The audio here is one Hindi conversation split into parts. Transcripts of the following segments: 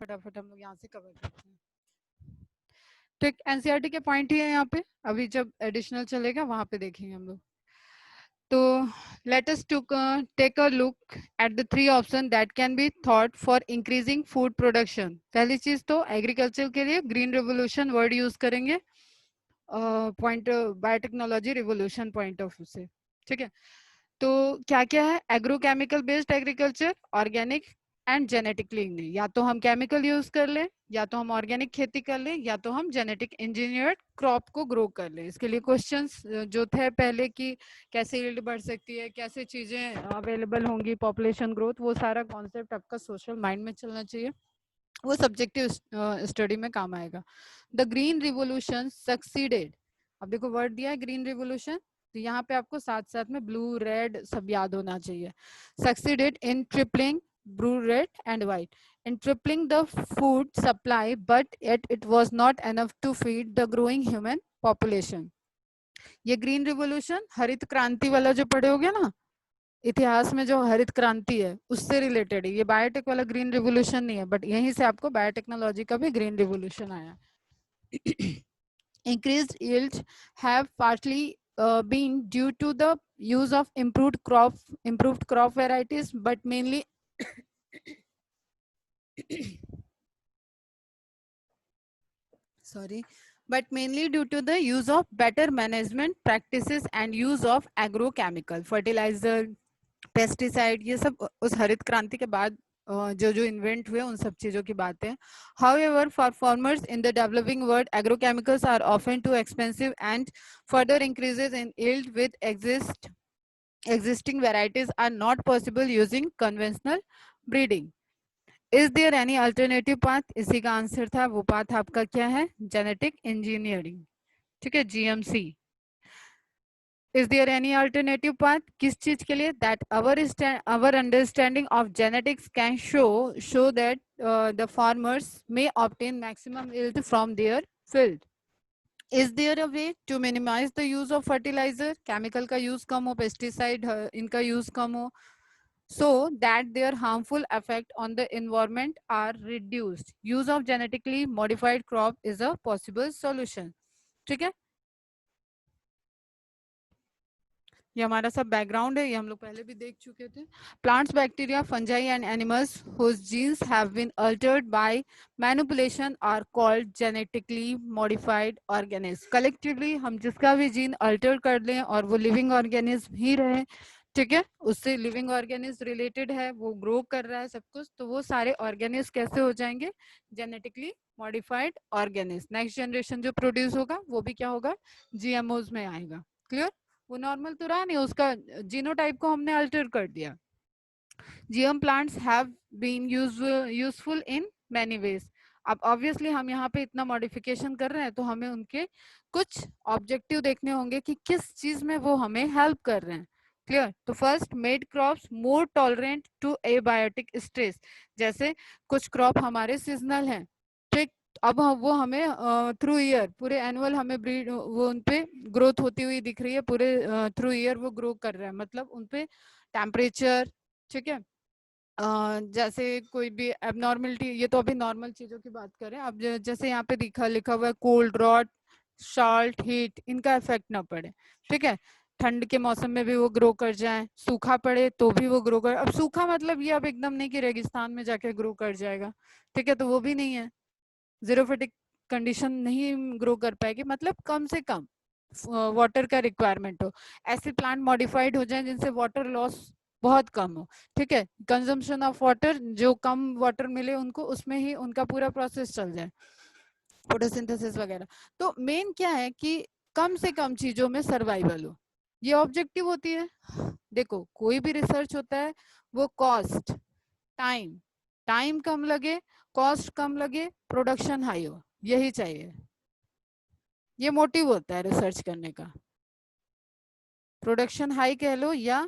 फटाफट हम लोग यहाँ से कवर करते हैं। तो एक एनसीईआरटी के पॉइंट ही है यहाँ पे, अभी जब एडिशनल चलेगा वहां पे देखेंगे हम लोग। तो let us take a look at the three options that can be thought for increasing food production. पहली चीज तो एग्रीकल्चर के लिए ग्रीन रिवोल्यूशन वर्ड यूज करेंगे point biotechnology revolution point of view से, ठीक है। तो क्या क्या है, agrochemical based agriculture, organic and genetically नहीं, या तो हम केमिकल यूज कर लें, या तो हम ऑर्गेनिक खेती कर लें, या तो हम जेनेटिक इंजीनियर्ड क्रॉप को ग्रो कर लें। इसके लिए क्वेश्चंस जो थे पहले कि कैसे यील्ड बढ़ सकती है, कैसे चीजें अवेलेबल होंगी, पॉपुलेशन ग्रोथ, वो सारा कॉन्सेप्ट आपका सोशल माइंड में चलना चाहिए, वो सब्जेक्टिव स्टडी में काम आएगा। द ग्रीन रिवोल्यूशन सक्सीडेड, अब देखो वर्ड दिया है ग्रीन रिवोल्यूशन, तो यहाँ पे आपको साथ साथ में ब्लू रेड सब याद होना चाहिए। Succeeded in tripling blue red and white, in tripling the food supply, but yet it was not enough to feed the growing human population. ये ग्रीन रिवोल्यूशन हरित क्रांति वाला जो पढ़े होगे ना इतिहास में, जो हरित क्रांति है उससे रिलेटेड है। ये बायोटेक वाला ग्रीन रिवोल्यूशन नहीं है, बट यहीं से आपको बायोटेक्नोलॉजी का भी ग्रीन रिवोल्यूशन आया। Increased yields have partly been due to the use of improved crop varieties, but mainly but mainly due to the use of better management practices and use of agrochemical fertilizer, pesticide, ये सब उस हरित क्रांति के बाद जो जो इन्वेंट हुए उन सब चीजों की बात है। However, for farmers in the developing world, agrochemicals are often too expensive and further increases in yield with existing varieties are not possible using conventional breeding. Is there any alternative path? इसी का आंसर था, वो पाथ आपका क्या है, जेनेटिक इंजीनियरिंग, ठीक है, GMC. Is there any alternative path? किस चीज के लिए? That our understanding of genetics can show that the farmers may obtain maximum yield from their field. Is there a way to minimize the use of fertilizer? Chemical का use कम हो, pesticide इनका use कम हो, so that their harmful effect on the environment are reduced. Use of genetically modified crop is a possible solution. ठीक है, ये हमारा सब बैकग्राउंड है, ये हम लोग पहले भी देख चुके थे। Plants, bacteria, fungi and animals whose genes have been altered by manipulation are called genetically modified organisms. Collectively हम जिसका भी जीन अल्टर कर लें और वो लिविंग ऑर्गेनिज्म ही रहे, ठीक है, उससे लिविंग ऑर्गेनिज्म रिलेटेड है, वो ग्रो कर रहा है सब कुछ, तो वो सारे ऑर्गेनिज्म कैसे हो जाएंगे, genetically modified organism. Next generation जो प्रोड्यूस होगा वो भी क्या होगा, जीएमओज में आएगा। क्लियर? वो नॉर्मल तो रहा नहीं, उसका जीनोटाइप को हमने अल्टर कर दिया। GM plants have been useful in many ways. अब ऑब्वियसली हम यहाँ पे इतना मॉडिफिकेशन कर रहे हैं तो हमें उनके कुछ ऑब्जेक्टिव देखने होंगे कि किस चीज में वो हमें हेल्प कर रहे हैं। क्लियर? तो first, made crops more tolerant to abiotic stress. जैसे कुछ क्रॉप हमारे सीजनल हैं, ठीक, अब वो हमें थ्रू ईयर पूरे एनुअल हमें ब्रीड वो उनपे ग्रोथ होती हुई दिख रही है, पूरे थ्रू ईयर वो ग्रो कर रहा है, मतलब उनपे टेम्परेचर, ठीक है, जैसे कोई भी एबनॉर्मलिटी, ये तो अभी नॉर्मल चीजों की बात करें, अब जैसे यहाँ पे लिखा हुआ है कोल्ड, रॉट, सॉल्ट, हीट, इनका इफेक्ट ना पड़े, ठीक है, ठंड के मौसम में भी वो ग्रो कर जाए, सूखा पड़े तो भी वो ग्रो कर। अब सूखा मतलब ये अब एकदम नहीं कि रेगिस्तान में जाके ग्रो कर जाएगा, ठीक है, तो वो भी नहीं है, जीरोफिटिक कंडीशन नहीं ग्रो कर पाएगी, मतलब कम से कम वाटर का रिक्वायरमेंट हो, ऐसे प्लांट मॉडिफाइड हो जाए जिनसे वाटर लॉस बहुत कम हो, ठीक है, कंजम्पशन ऑफ वाटर, जो कम वाटर मिले उनको उसमें ही उनका पूरा प्रोसेस चल जाए, फोटोसिंथेसिस वगैरह। तो मेन क्या है कि कम से कम चीजों में सर्वाइवल हो, ये ऑब्जेक्टिव होती है। देखो कोई भी रिसर्च होता है वो कॉस्ट, टाइम, टाइम कम लगे, कॉस्ट कम लगे, प्रोडक्शन हाई हो, यही चाहिए, ये मोटिव होता है रिसर्च करने का। प्रोडक्शन हाई कह लो या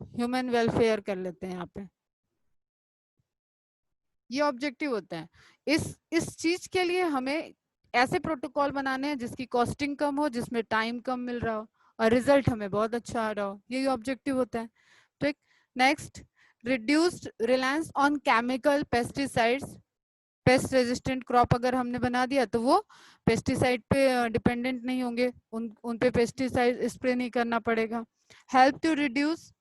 ह्यूमन वेलफेयर कर लेते हैं यहाँ पे, ये ऑब्जेक्टिव होता है। इस चीज के लिए हमें ऐसे प्रोटोकॉल बनाने हैं जिसकी कॉस्टिंग कम हो, जिसमें टाइम कम मिल रहा हो और रिजल्ट हमें बहुत अच्छा आ रहा हो, यही ऑब्जेक्टिव होता है। ठीक, next, reduced reliance on chemical pesticides pest resistant crop अगर हमने बना दिया तो वो पेस्टिसाइड पे डिपेंडेंट नहीं होंगे, उन पे पेस्टिसाइड स्प्रे नहीं करना पड़ेगा। Help to reduce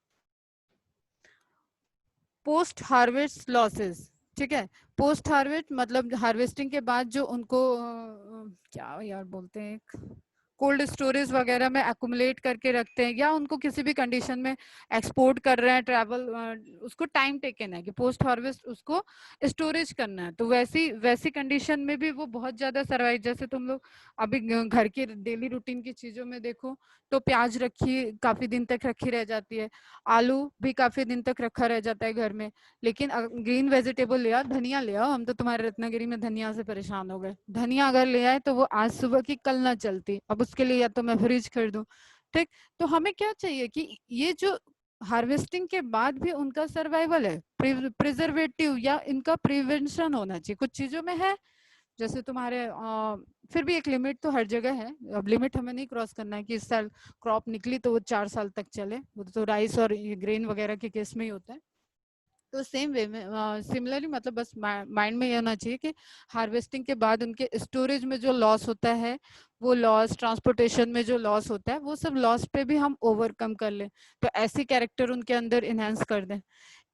post harvest losses, ठीक है। पोस्ट हार्वेस्ट मतलब हार्वेस्टिंग के बाद जो उनको क्या यार बोलते हैं, कोल्ड स्टोरेज वगैरह में एक्युमुलेट करके रखते हैं या उनको किसी भी कंडीशन में एक्सपोर्ट कर रहे हैं ट्रैवल, उसको टाइम टेकन है कि पोस्ट हार्वेस्ट उसको स्टोरेज करना है। तो वैसी वैसी कंडीशन में भी वो बहुत ज्यादा सर्वाइव, जैसे तुम लोग अभी घर के डेली रूटीन की चीजों में देखो तो प्याज रखी काफी दिन तक रखी रह जाती है, आलू भी काफी दिन तक रखा रह जाता है घर में। लेकिन ग्रीन वेजिटेबल ले आओ, धनिया ले आओ, हम तो तुम्हारे रत्नागिरी में धनिया से परेशान हो गए, धनिया अगर ले आए तो वो आज सुबह की कल ना चलती, अब उसके लिए या तो मैं फ्रिज खरीदूं। ठीक, तो हमें क्या चाहिए कि ये जो हार्वेस्टिंग के बाद भी उनका सर्वाइवल है, प्रिजर्वेटिव या इनका प्रिवेंशन होना चाहिए। कुछ चीजों में है जैसे तुम्हारे फिर भी एक लिमिट तो हर जगह है, अब लिमिट हमें नहीं क्रॉस करना है कि इस साल क्रॉप निकली तो वो 4 साल तक चले, वो तो राइस और ग्रेन वगैरह के केस में ही होता है। तो सेम वे में सिमिलरली मतलब बस माइंड में ये होना चाहिए कि हार्वेस्टिंग के बाद उनके स्टोरेज में जो लॉस होता है, वो लॉस, ट्रांसपोर्टेशन में जो लॉस होता है, वो सब लॉस पे भी हम ओवरकम कर लें, तो ऐसी कैरेक्टर उनके अंदर इनहेंस कर दें।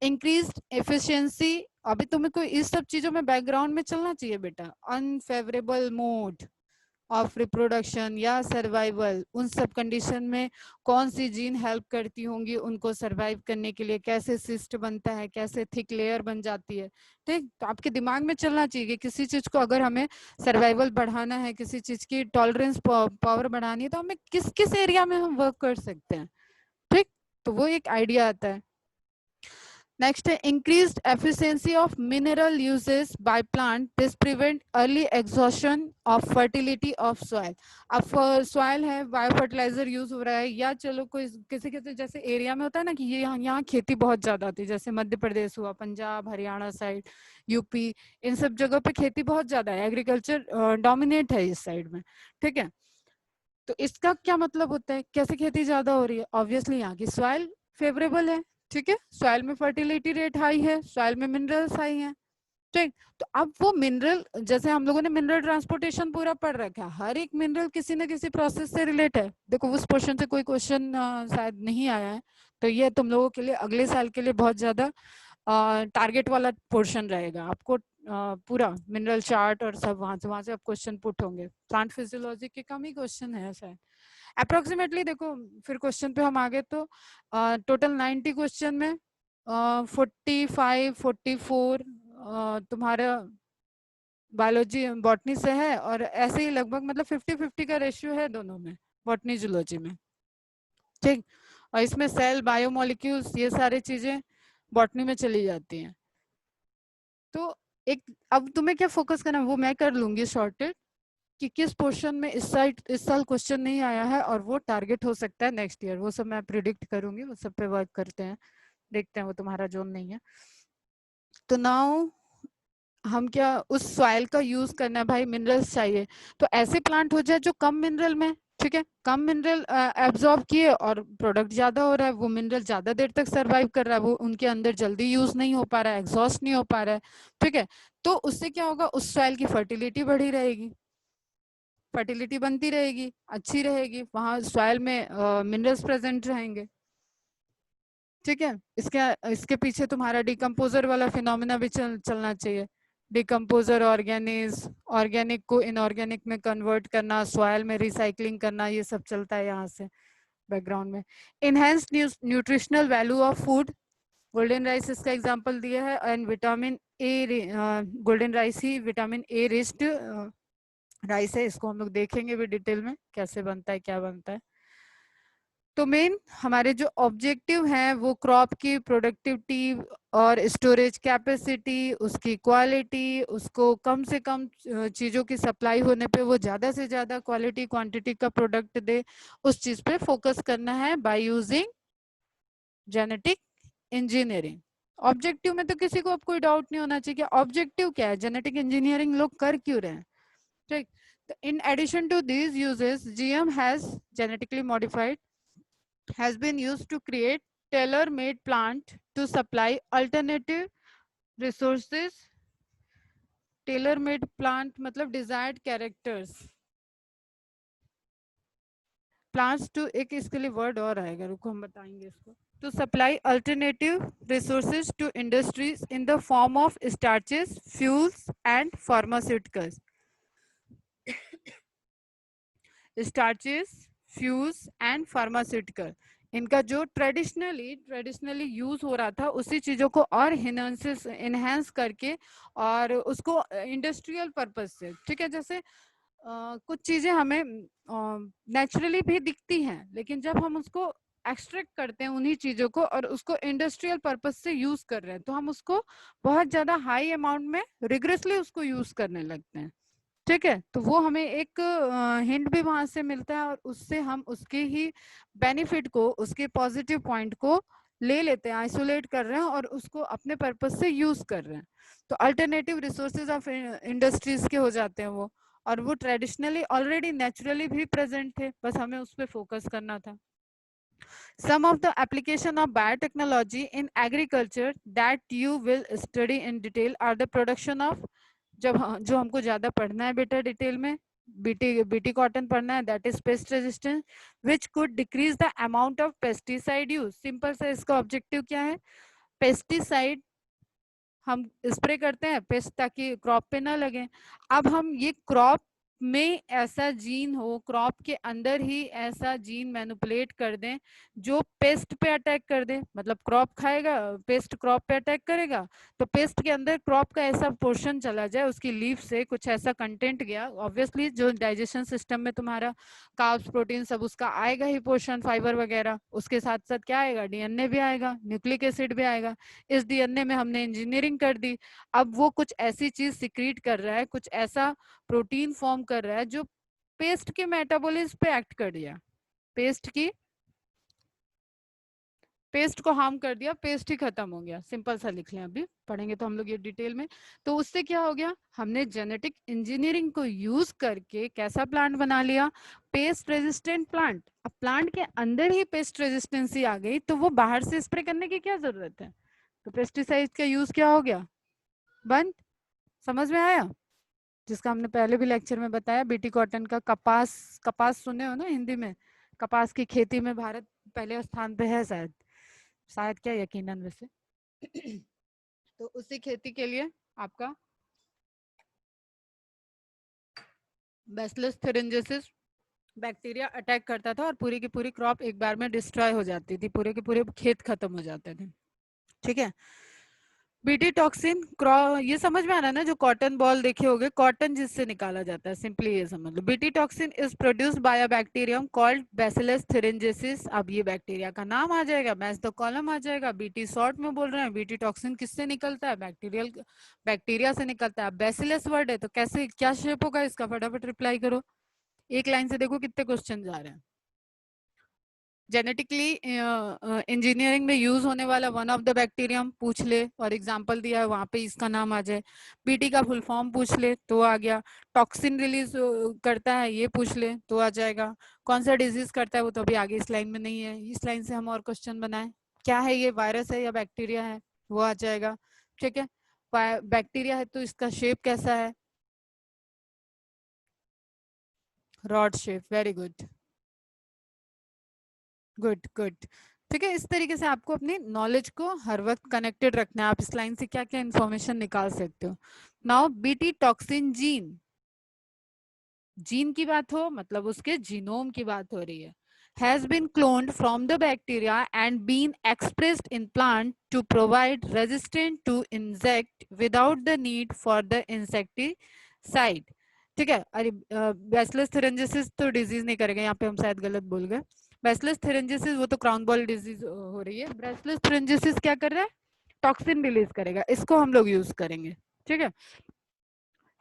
इंक्रीज एफिशिएंसी, अभी तुम्हें कोई इस सब चीजों में बैकग्राउंड में चलना चाहिए बेटा। अनफेवरेबल मोड ऑफ रिप्रोडक्शन या सर्वाइवल, उन सब कंडीशन में कौन सी जीन हेल्प करती होंगी उनको सरवाइव करने के लिए, कैसे सिस्ट बनता है, कैसे थिक लेयर बन जाती है। ठीक, तो आपके दिमाग में चलना चाहिए कि किसी चीज को अगर हमें सर्वाइवल बढ़ाना है, किसी चीज की टॉलरेंस पावर बढ़ानी है, तो हमें किस किस एरिया में हम वर्क कर सकते हैं। ठीक, तो वो एक आइडिया आता है। नेक्स्ट है increased efficiency of mineral uses by plant, this prevent early exhaustion of fertility of soil. अब सॉइल है, बायो फर्टिलाइजर यूज हो रहा है, या चलो कोई किसी किसी जैसे एरिया में होता है ना कि ये यहाँ खेती बहुत ज्यादा होती है, जैसे मध्य प्रदेश हुआ, पंजाब हरियाणा साइड, यूपी, इन सब जगह पे खेती बहुत ज्यादा है, एग्रीकल्चर डोमिनेट है इस साइड में। ठीक है, तो इसका क्या मतलब होता है, कैसे खेती ज्यादा हो रही है, ऑब्वियसली यहाँ की सॉइल फेवरेबल है। ठीक है, सॉइल में फर्टिलिटी रेट हाई है, सॉइल में मिनरल्स हाई हैं। ठीक, तो अब वो मिनरल, जैसे हम लोगों ने मिनरल ट्रांसपोर्टेशन पूरा पढ़ रखा है, हर एक मिनरल किसी न किसी प्रोसेस से रिलेट है। देखो उस पोर्शन से कोई क्वेश्चन शायद नहीं आया है, तो ये तुम लोगों के लिए अगले साल के लिए बहुत ज्यादा टारगेट वाला पोर्शन रहेगा। आपको पूरा मिनरल चार्ट और सब वहां से आप क्वेश्चन पुट होंगे, प्लांट फिजियोलॉजी के कम ही क्वेश्चन है शायद अप्रोक्सीमेटली। देखो फिर क्वेश्चन पे हम आगे तो टोटल 90 क्वेश्चन में 45 44 तुम्हारा बायोलॉजी बॉटनी से है, और ऐसे ही लगभग मतलब 50-50 का रेशियो है दोनों में, बॉटनी जूलॉजी में। ठीक, और इसमें सेल, बायोमोलिक्यूल्स, ये सारी चीजें बॉटनी में चली जाती हैं। तो एक अब तुम्हें क्या फोकस करना है वो मैं कर लूंगी शॉर्टेड, कि किस पोर्शन में इस साल क्वेश्चन नहीं आया है और वो टारगेट हो सकता है नेक्स्ट ईयर, वो सब मैं प्रिडिक्ट करूंगी, वो सब पे वर्क करते हैं, देखते हैं, वो तुम्हारा जोन नहीं है। तो नाउ हम क्या उस सॉइल का यूज करना है, भाई मिनरल्स चाहिए, तो ऐसे प्लांट हो जाए जो कम मिनरल में, ठीक है, कम मिनरल एब्जॉर्ब किए और प्रोडक्ट ज्यादा हो रहा है, वो मिनरल ज्यादा देर तक सरवाइव कर रहा है, वो उनके अंदर जल्दी यूज नहीं हो पा रहा है, एग्जॉस्ट नहीं हो पा रहा है। ठीक है, तो उससे क्या होगा, उस सॉइल की फर्टिलिटी बढ़ी रहेगी, फर्टिलिटी बनती रहेगी, अच्छी रहेगी, वहां सॉइल में मिनरल्स प्रेजेंट रहेंगे। ठीक है, इसके इसके पीछे तुम्हारा डिकम्पोजर वाला फिनोमिना भी चलना चाहिए, डिकम्पोजर ऑर्गेनिज, ऑर्गेनिक को इनऑर्गेनिक में कन्वर्ट करना, सॉइल में रिसाइकलिंग करना, ये सब चलता है यहाँ से बैकग्राउंड में। Enhanced nutritional value of food, golden rice इसका एग्जांपल दिया है, and vitamin A, golden rice ही विटामिन ए रिच्ड राइस है, इसको हम लोग देखेंगे भी डिटेल में कैसे बनता है, क्या बनता है। तो मेन हमारे जो ऑब्जेक्टिव हैं वो क्रॉप की प्रोडक्टिविटी और स्टोरेज कैपेसिटी, उसकी क्वालिटी, उसको कम से कम चीजों की सप्लाई होने पे वो ज्यादा से ज्यादा क्वालिटी क्वांटिटी का प्रोडक्ट दे, उस चीज पे फोकस करना है by using genetic engineering. Objective में तो किसी को अब कोई डाउट नहीं होना चाहिए कि ऑब्जेक्टिव क्या है, जेनेटिक इंजीनियरिंग लोग कर क्यों रहे हैं। ठीक, in addition to these uses, GM has genetically modified has been used to create tailor-made plant to supply alternative resources tailor made plant मतलब डिजायर्ड कैरेक्टर्स प्लांट्स टू, एक इसके लिए वर्ड और आएगा, रुको हम बताएंगे इसको, to supply alternative resources to industries in the form of starches, fuels and pharmaceuticals. Starches, fuels and pharmaceutical, इनका जो ट्रेडिशनली यूज हो रहा था उसी चीजों को और इनहेंस करके और उसको इंडस्ट्रियल पर्पज से, ठीक है, जैसे कुछ चीजें हमें नेचुरली भी दिखती हैं लेकिन जब हम उसको एक्सट्रैक्ट करते हैं उन्हीं चीजों को और उसको इंडस्ट्रियल पर्पज से यूज कर रहे हैं तो हम उसको बहुत ज्यादा हाई अमाउंट में रिग्रेसली उसको यूज करने लगते हैं, ठीक है, तो वो हमें एक हिंट भी वहां से मिलता है और उससे हम उसके ही बेनिफिट को, उसके पॉजिटिव पॉइंट को ले लेते हैं, आइसोलेट कर रहे हैं और उसको अपने पर्पज से यूज कर रहे हैं, तो अल्टरनेटिव रिसोर्सेज ऑफ इंडस्ट्रीज के हो जाते हैं वो, और वो ट्रेडिशनली ऑलरेडी नेचुरली भी प्रेजेंट थे, बस हमें उस पर फोकस करना था. Some of the application of biotechnology in agriculture that you will study in detail are the production of, जो हमको ज्यादा पढ़ना है बेटा डिटेल में, बीटी कॉटन पढ़ना है, that is paste resistance which could decrease the amount of pesticide use. Simple से इसका ऑब्जेक्टिव क्या है, पेस्टिसाइड हम स्प्रे करते हैं पेस्ट ताकि क्रॉप पे ना लगे, अब हम ये क्रॉप में ऐसा जीन हो, क्रॉप के अंदर ही ऐसा जीन मैनिपुलेट कर दें जो पेस्ट पे अटैक कर दे, मतलब क्रॉप खाएगा पेस्ट, क्रॉप पे अटैक करेगा तो पेस्ट के अंदर क्रॉप का ऐसा पोर्शन चला जाए, उसकी लीफ से कुछ ऐसा कंटेंट गया, ऑब्वियसली जो डाइजेशन सिस्टम में तुम्हारा कार्ब्स प्रोटीन सब उसका आएगा ही पोर्शन, फाइबर वगैरह, उसके साथ साथ क्या आएगा, डीएनए भी आएगा, न्यूक्लिक एसिड भी आएगा, इस डीएनए में हमने इंजीनियरिंग कर दी, अब वो कुछ ऐसी चीज सिक्रीट कर रहा है, कुछ ऐसा प्रोटीन फॉर्म कर रहा है जो पेस्ट के मेटाबॉलिज्म पे एक्ट कर दिया, पेस्ट को हार्म कर दिया, पेस्ट ही खत्म हो गया, सिंपल सा लिख लें, अभी पढ़ेंगे तो हम लोग ये डिटेल में, तो उससे क्या हो गया, हमने जेनेटिक इंजीनियरिंग को यूज करके कैसा प्लांट बना लिया, पेस्ट रेजिस्टेंट प्लांट. अब प्लांट के अंदर ही पेस्ट रेजिस्टेंसी आ गई तो वो बाहर से स्प्रे करने की क्या जरूरत है, तो पेस्टिसाइड का यूज क्या हो गया, बंद. समझ में आया, जिसका हमने पहले भी लेक्चर में बताया, बीटी कॉटन का कपास, कपास सुने हो ना हिंदी में, कपास की खेती में भारत पहले स्थान पे है शायद, शायद क्या यकीनन वैसे तो उसी खेती के लिए आपका बैसिलस थुरिंजेसिस बैक्टीरिया अटैक करता था और पूरी की पूरी क्रॉप एक बार में डिस्ट्रॉय हो जाती थी, पूरे के पूरे खेत खत्म हो जाते थे, ठीक है. बीटी टॉक्सिन, ये समझ में आ रहा है ना, जो कॉटन बॉल देखे होगे, कॉटन जिससे निकाला जाता है, सिंपली ये समझ लो, BT toxin is produced by a bacterium called bacillus thuringiensis. अब ये बैक्टीरिया का नाम आ जाएगा, मैच द कॉलम आ जाएगा, बीटी शॉर्ट में बोल रहे हैं, बीटी टॉक्सिन किससे निकलता है, बैक्टीरिया से निकलता है. बैसिलस वर्ड है तो कैसे क्या शेप होगा इसका, फटाफट रिप्लाई करो, एक लाइन से देखो कितने क्वेश्चन जा रहे हैं. जेनेटिकली इंजीनियरिंग में यूज होने वाला वन ऑफ द बैक्टीरियम पूछ ले और एग्जांपल दिया है वहां पे इसका नाम आ जाए, बीटी का फुल फॉर्म पूछ ले तो आ गया, टॉक्सिन रिलीज करता है ये पूछ ले तो आ जाएगा, कौन सा डिजीज करता है वो तो अभी आगे इस लाइन में नहीं है, इस लाइन से हम और क्वेश्चन बनाए, क्या है ये, वायरस है या बैक्टीरिया है, वो आ जाएगा, ठीक है. बैक्टीरिया है तो इसका शेप कैसा है, rod shape, very good, good good, ठीक है. इस तरीके से आपको अपनी नॉलेज को हर वक्त कनेक्टेड रखना है, आप इस लाइन से क्या क्या इंफॉर्मेशन निकाल सकते हो. Now BT toxin gene, gene की बात हो मतलब उसके जीनोम की बात हो रही है, has been cloned from the bacteria and been expressed in plant to provide resistance to insect without the need for the insecticide. ठीक है, अरे बैसिलस थुरिंजेसिस तो डिजीज नहीं करेगा, यहाँ पे हम शायद गलत बोल गए, बैसिलस थुरिंजेसिस वो तो क्राउन बॉल डिजीज हो रही है, बैसिलस थुरिंजेसिस क्या कर रहा है, टॉक्सिन रिलीज करेगा, इसको हम लोग यूज करेंगे, ठीक है.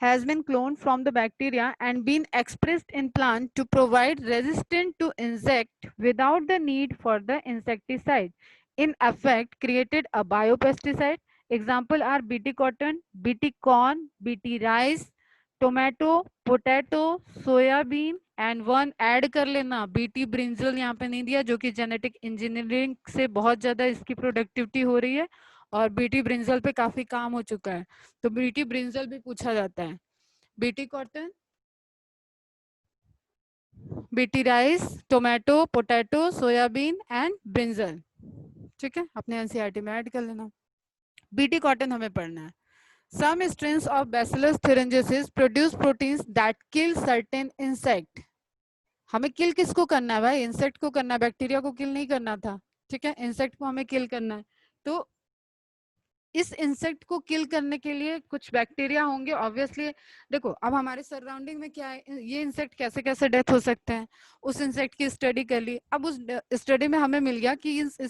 Has been cloned from the bacteria and been expressed in plant to provide resistance to insect without the need for the insecticide. In effect, created a biopesticide. Example are BT cotton, BT corn, BT rice, tomato, potato, soyabean and one add कर लेना, बीटी ब्रिंजल यहाँ पे नहीं दिया जो कि जेनेटिक इंजीनियरिंग से बहुत ज्यादा इसकी प्रोडक्टिविटी हो रही है, और बीटी ब्रिंजल पे काफी काम हो चुका है, तो बीटी ब्रिंजल भी पूछा जाता है। BT cotton, BT rice, tomato, potato, soybean and brinjal. ठीक है, अपने एनसीईआरटी में ऐड कर लेना। बीटी कॉटन हमें पढ़ना है। Some strains of Bacillus thuringiensis produce proteins that kill certain insect. हमें किल किसको करना है भाई? इंसेक्ट को करना है, बैक्टीरिया को किल नहीं करना था। ठीक है, इंसेक्ट को हमें किल करना है। तो इस इंसेक्ट को किल करने के लिए कुछ बैक्टीरिया होंगे ऑब्वियसली। देखो अब हमारे सराउंडिंग में क्या है, ये इंसेक्ट कैसे कैसे डेथ हो सकते हैं, उस इंसेक्ट की स्टडी कर ली। अब उस स्टडी में हमें मिल गया कि इस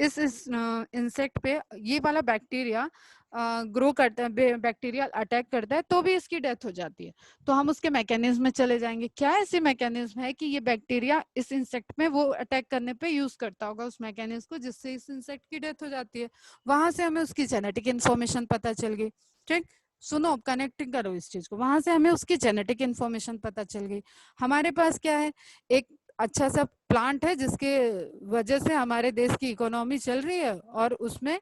इंसेक्ट पे ये वाला बैक्टीरिया ग्रो करता है, बैक्टीरिया अटैक करता है, तो भी इसकी डेथ हो जाती है। तो हम उसके मैकेनिज्म में चले जाएंगे, क्या ऐसे मैकेनिज्म है कि ये बैक्टीरिया इस इंसेक्ट में वो अटैक करने पे यूज करता होगा उस मैकेनिज्म को, जिससे इस इंसेक्ट की डेथ हो जाती है। वहां से हमें उसकी जेनेटिक इन्फॉर्मेशन पता चल गई। ठीक, सुनो, कनेक्टिंग करो इस चीज को। वहां से हमें उसकी जेनेटिक इन्फॉर्मेशन पता चल गई। हमारे पास क्या है, एक अच्छा सा प्लांट है जिसके वजह से हमारे देश की इकोनॉमी चल रही है और उसमें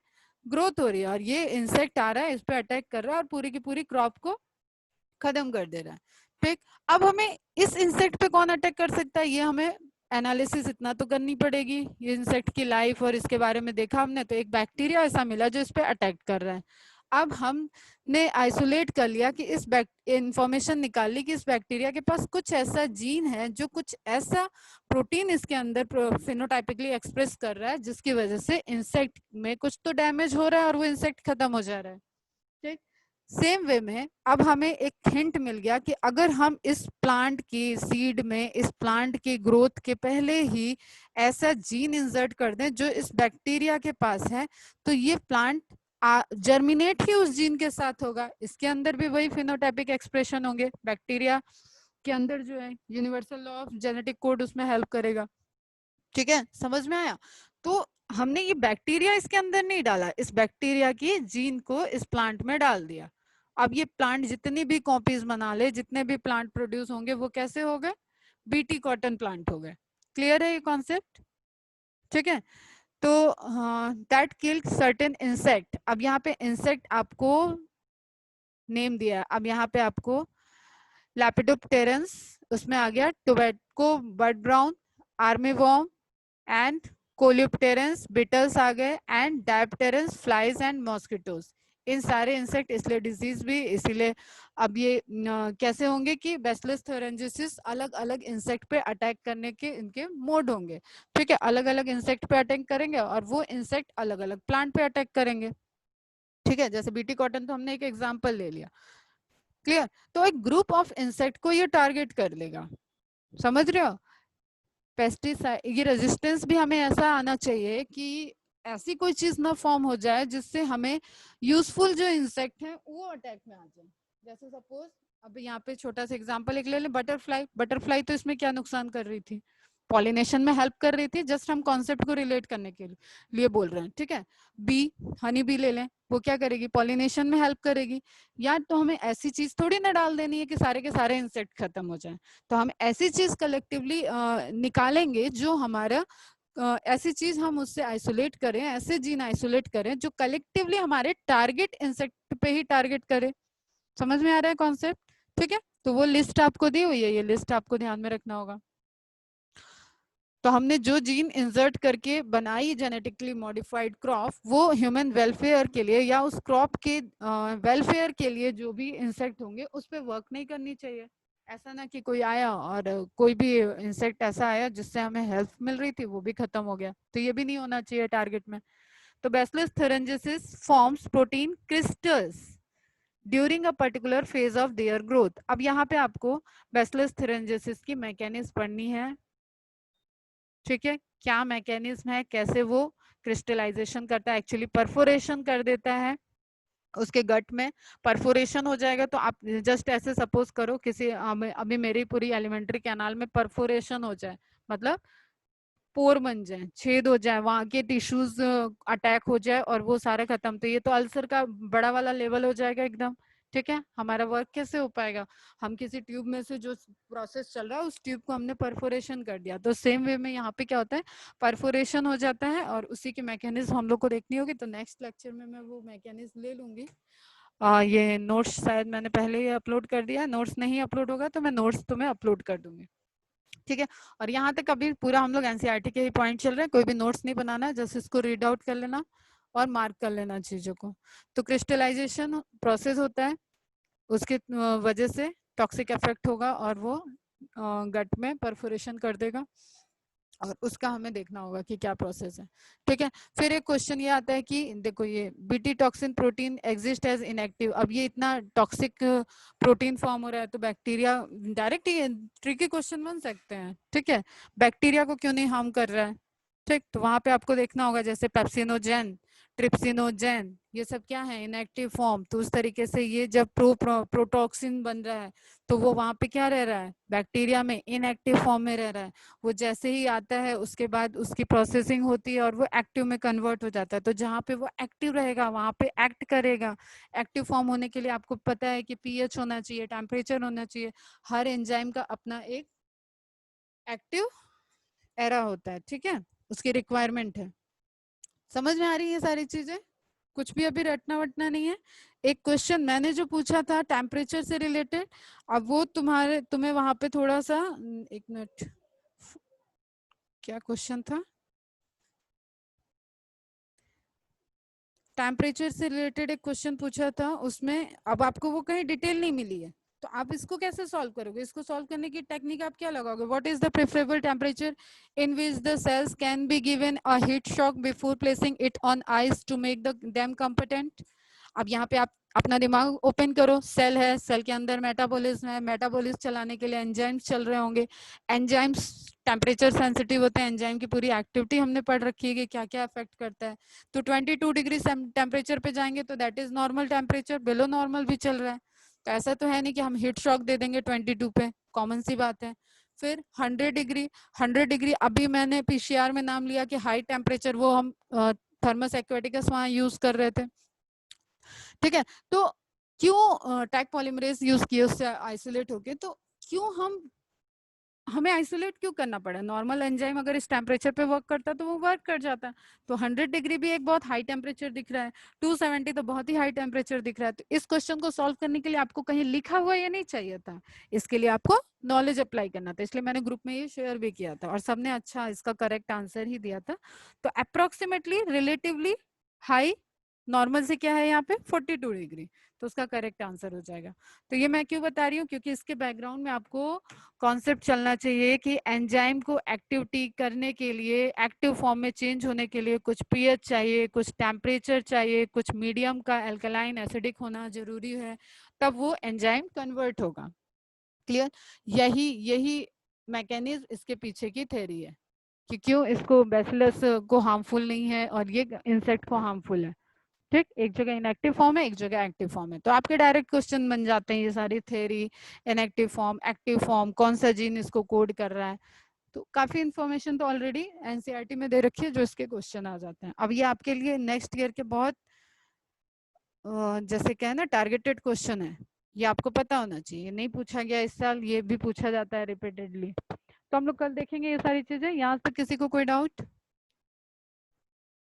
ग्रोथ हो रही है, और ये इंसेक्ट आ रहा है, इस पे अटैक कर रहा है और पूरी की पूरी क्रॉप को खत्म कर दे रहा है। ठीक, अब हमें इस इंसेक्ट पे कौन अटैक कर सकता है, ये हमें एनालिसिस इतना तो करनी पड़ेगी। ये इंसेक्ट की लाइफ और इसके बारे में देखा हमने, तो एक बैक्टीरिया ऐसा मिला जो इस पे अटैक कर रहा है। अब हमने आइसोलेट कर लिया कि इस इंफॉर्मेशन निकाल ली कि इस बैक्टीरिया के पास कुछ ऐसा जीन है जो कुछ ऐसा प्रोटीन इसके अंदर फिनोटाइपिकली एक्सप्रेस कर रहा है, जिसकी वजह से इंसेक्ट में कुछ तो डैमेज हो रहा है और वो इंसेक्ट खत्म हो जा रहा है। ठीक, सेम वे में अब हमें एक हिंट मिल गया कि अगर हम इस प्लांट की सीड में, इस प्लांट की ग्रोथ के पहले ही ऐसा जीन इंसर्ट कर दें जो इस बैक्टीरिया के पास है, तो ये प्लांट जर्मिनेट ही उस जीन के साथ होगा। इसके अंदर भी वही फिनोटाइपिक एक्सप्रेशन होंगे, बैक्टीरिया के अंदर जो है universal law of genetic code उसमें हेल्प करेगा। ठीक है, समझ में आया? तो हमने ये बैक्टीरिया इसके अंदर नहीं डाला, इस बैक्टीरिया की जीन को इस प्लांट में डाल दिया। अब ये प्लांट जितनी भी कॉपीज बना ले, जितने भी प्लांट प्रोड्यूस होंगे, वो कैसे हो गए? बीटी कॉटन प्लांट हो गए। क्लियर है ये कॉन्सेप्ट? ठीक है, तो दैट किल सर्टेन इंसेक्ट। अब यहाँ पे इंसेक्ट आपको नेम दिया है। अब यहाँ पे आपको लैपिडोप्टेरन्स, उसमें आ गया tobacco bud brown, armyworm and coleopterans, beetles आ गए, and dipterans, flies and mosquitoes. इन सारे इंसेक्ट, इसलिए डिजीज भी इसीलिए। अब ये कैसे होंगे कि बैसिलस थुरिंजिensis अलग अलग इंसेक्ट पे अटैक करने के इनके मोड होंगे। ठीक है, अलग अलग इंसेक्ट पे अटैक करेंगे और वो इंसेक्ट अलग अलग प्लांट पे अटैक करेंगे। ठीक है, जैसे बीटी कॉटन तो हमने एक एग्जांपल ले लिया। क्लियर? तो एक ग्रुप ऑफ इंसेक्ट को ये टारगेट कर लेगा, समझ रहे हो? पेस्टिसाइड, ये रेजिस्टेंस भी हमें ऐसा आना चाहिए कि ऐसी कोई चीज ना फॉर्म हो जाए जिससे हमें यूजफुल जो इंसेक्ट है वो अटैक में आ जाए। जैसे सपोज अब यहाँ पे छोटा सा एग्जांपल एक ले लें, बटरफ्लाई। बटरफ्लाई तो इसमें क्या नुकसान कर रही थी? पॉलिनेशन में हेल्प कर रही थी। जस्ट हम कॉन्सेप्ट को रिलेट करने के लिए बोल रहे हैं। ठीक है, बी, हनी बी ले लें, वो क्या करेगी? पॉलिनेशन में हेल्प करेगी। या तो हमें ऐसी चीज थोड़ी ना डाल देनी है कि सारे के सारे इंसेक्ट खत्म हो जाए, तो हम ऐसी चीज कलेक्टिवली निकालेंगे जो हमारा ऐसी चीज हम उससे आइसोलेट करें, ऐसे जीन आइसोलेट करें जो कलेक्टिवली हमारे टारगेट इंसेक्ट पे ही टारगेट करे। समझ में आ रहा है कॉन्सेप्ट? ठीक है, तो वो लिस्ट आपको दी हुई है, ये लिस्ट आपको ध्यान में रखना होगा। तो हमने जो जीन इंसर्ट करके बनाई जेनेटिकली मॉडिफाइड क्रॉप, वो ह्यूमन वेलफेयर के लिए या उस क्रॉप के वेलफेयर के लिए जो भी इंसेक्ट होंगे उस पर वर्क नहीं करनी चाहिए। ऐसा ना कि कोई आया और कोई भी इंसेक्ट ऐसा आया जिससे हमें हेल्प मिल रही थी वो भी खत्म हो गया, तो ये भी नहीं होना चाहिए टारगेट में। तो bacillus thuringiensis forms protein crystals during a particular phase of their growth. अब यहाँ पे आपको बैसिलस thuringiensis की मैकेनिज्म पढ़नी है। ठीक है, क्या मैकेनिज्म है, कैसे वो क्रिस्टलाइजेशन करता है, एक्चुअली परफोरेशन कर देता है उसके गट में। परफोरेशन हो जाएगा तो आप जस्ट ऐसे सपोज करो किसी अभी मेरी पूरी एलिमेंट्री कैनाल में परफोरेशन हो जाए, मतलब पोर बन जाए, छेद हो जाए, वहां के टिश्यूज अटैक हो जाए और वो सारे खत्म, तो ये तो अल्सर का बड़ा वाला लेवल हो जाएगा एकदम। ठीक है, हमारा वर्क कैसे हो पाएगा, हम किसी ट्यूब में से जो प्रोसेस चल रहा है उस ट्यूब को हमने परफोरेशन कर दिया, तो सेम वे में यहाँ पे क्या होता है, परफोरेशन हो जाता है और उसी की मैकेनिज्म हम लोग को देखनी होगी। तो नेक्स्ट लेक्चर में मैं वो मैकेनिज्म ले लूंगी। ये नोट्स शायद मैंने पहले ही अपलोड कर दिया, नोट्स नहीं अपलोड होगा तो मैं नोट्स तुम्हें अपलोड कर दूंगी। ठीक है, और यहाँ तक अभी पूरा हम लोग एनसीईआरटी के ही पॉइंट चल रहे हैं, कोई भी नोट्स नहीं बनाना है, जस्ट इसको रीड आउट कर लेना और मार्क कर लेना चीजों को। तो क्रिस्टलाइजेशन प्रोसेस होता है, उसके वजह से टॉक्सिक इफेक्ट होगा और वो गट में परफोरेशन कर देगा और उसका हमें देखना होगा कि क्या प्रोसेस है। ठीक है, फिर एक क्वेश्चन ये आता है कि देखो ये BT toxin protein exist as inactive, अब ये इतना टॉक्सिक प्रोटीन फॉर्म हो रहा है तो बैक्टीरिया डायरेक्ट ही ट्रिकी क्वेश्चन बन सकते हैं। ठीक है, बैक्टीरिया को क्यों नहीं हार्म कर रहा है, ठीक, तो वहां पे आपको देखना होगा जैसे पेप्सिनोजेन, ट्रिप्सिनोजेन, ये सब क्या है, इनएक्टिव फॉर्म, तो उस तरीके से ये जब प्रोटॉक्सिन बन रहा है तो वो वहां पे क्या रह रहा है, बैक्टीरिया में इनएक्टिव फॉर्म में रह रहा है। वो जैसे ही आता है उसके बाद उसकी प्रोसेसिंग होती है और वो एक्टिव में कन्वर्ट हो जाता है, तो जहाँ पे वो एक्टिव रहेगा वहां पे एक्ट करेगा। एक्टिव फॉर्म होने के लिए आपको पता है कि पीएच होना चाहिए, टेम्परेचर होना चाहिए, हर एंजाइम का अपना एक एक्टिव एरा होता है। ठीक है, उसकी रिक्वायरमेंट है। समझ में आ रही है ये सारी चीजें, कुछ भी अभी रटना वटना नहीं है। एक क्वेश्चन मैंने जो पूछा था टेम्परेचर से रिलेटेड, अब वो तुम्हें वहां पे थोड़ा सा, एक मिनट, क्या क्वेश्चन था, टेम्परेचर से रिलेटेड एक क्वेश्चन पूछा था, उसमें अब आपको वो कहीं डिटेल नहीं मिली है, तो आप इसको कैसे सॉल्व करोगे, इसको सॉल्व करने की टेक्निक आप क्या लगाओगे, what is the preferable temperature in which the cells can be given a heat shock before placing it on ice to make the them competent. अब यहाँ पे आप अपना दिमाग ओपन करो, सेल है, सेल के अंदर मेटाबॉलिज्म है, मेटाबॉलिज्म चलाने के लिए एंजाइम्स चल रहे होंगे, एंजाइम्स टेम्परेचर सेंसिटिव होते हैं, एंजाइम की पूरी एक्टिविटी हमने पढ़ रखी है कि क्या क्या अफेक्ट करता है। तो 22 डिग्री टेम्परेचर पे जाएंगे तो that is normal temperature, below normal भी चल रहा है, तो ऐसा तो है नहीं कि हम हीट शॉक दे देंगे 22 पे, कॉमन सी बात है। फिर 100 डिग्री, 100 डिग्री अभी मैंने पीसीआर में नाम लिया कि हाई टेम्परेचर, वो हम थर्मस एक्वेटिकस वहां यूज कर रहे थे। ठीक है, तो क्यों टैग पॉलीमरेज यूज किए उससे आइसोलेट होके, तो क्यों हमें आइसोलेट क्यों करना पड़ा, नॉर्मल एंजाइम अगर इस टेम्परेचर पे वर्क करता तो वो वर्क कर जाता। तो 100 डिग्री भी एक बहुत हाई टेम्परेचर दिख रहा है, 270 तो बहुत ही हाई टेम्परेचर दिख रहा है, तो इस क्वेश्चन को सॉल्व करने के लिए आपको कहीं लिखा हुआ ये नहीं चाहिए था, इसके लिए आपको नॉलेज अप्लाई करना था, इसलिए मैंने ग्रुप में ये शेयर भी किया था और सबने अच्छा इसका करेक्ट आंसर ही दिया था। तो अप्रोक्सीमेटली रिलेटिवली हाई, नॉर्मल से क्या है यहाँ पे 42 डिग्री, तो उसका करेक्ट आंसर हो जाएगा। तो ये मैं क्यों बता रही हूँ, क्योंकि इसके बैकग्राउंड में आपको कॉन्सेप्ट चलना चाहिए कि एंजाइम को एक्टिविटी करने के लिए, एक्टिव फॉर्म में चेंज होने के लिए कुछ पीएच चाहिए, कुछ टेम्परेचर चाहिए, कुछ मीडियम का एल्कलाइन एसिडिक होना जरूरी है, तब वो एंजाइम कन्वर्ट होगा। क्लियर, यही यही मैकेनिज्म इसके पीछे की थ्योरी है कि क्यों इसको बैसिलस को हार्मफुल नहीं है और ये इंसेक्ट को हार्मफुल है। ठीक, एक जगह इनएक्टिव फॉर्म है, एक जगह एक्टिव फॉर्म है, तो आपके डायरेक्ट क्वेश्चन बन जाते हैं ये सारी theory, inactive form, active form, कौन सा जीन इसको कोड कर रहा है। तो काफी इंफॉर्मेशन तो ऑलरेडी एनसीईआरटी में दे रखी है जो इसके क्वेश्चन आ जाते हैं। अब ये आपके लिए नेक्स्ट ईयर के बहुत जैसे क्या है ना, टारगेटेड क्वेश्चन है, ये आपको पता होना चाहिए, नहीं पूछा गया इस साल, ये भी पूछा जाता है रिपीटेडली। तो हम लोग कल देखेंगे ये सारी चीजें, यहाँ तक किसी को कोई डाउट।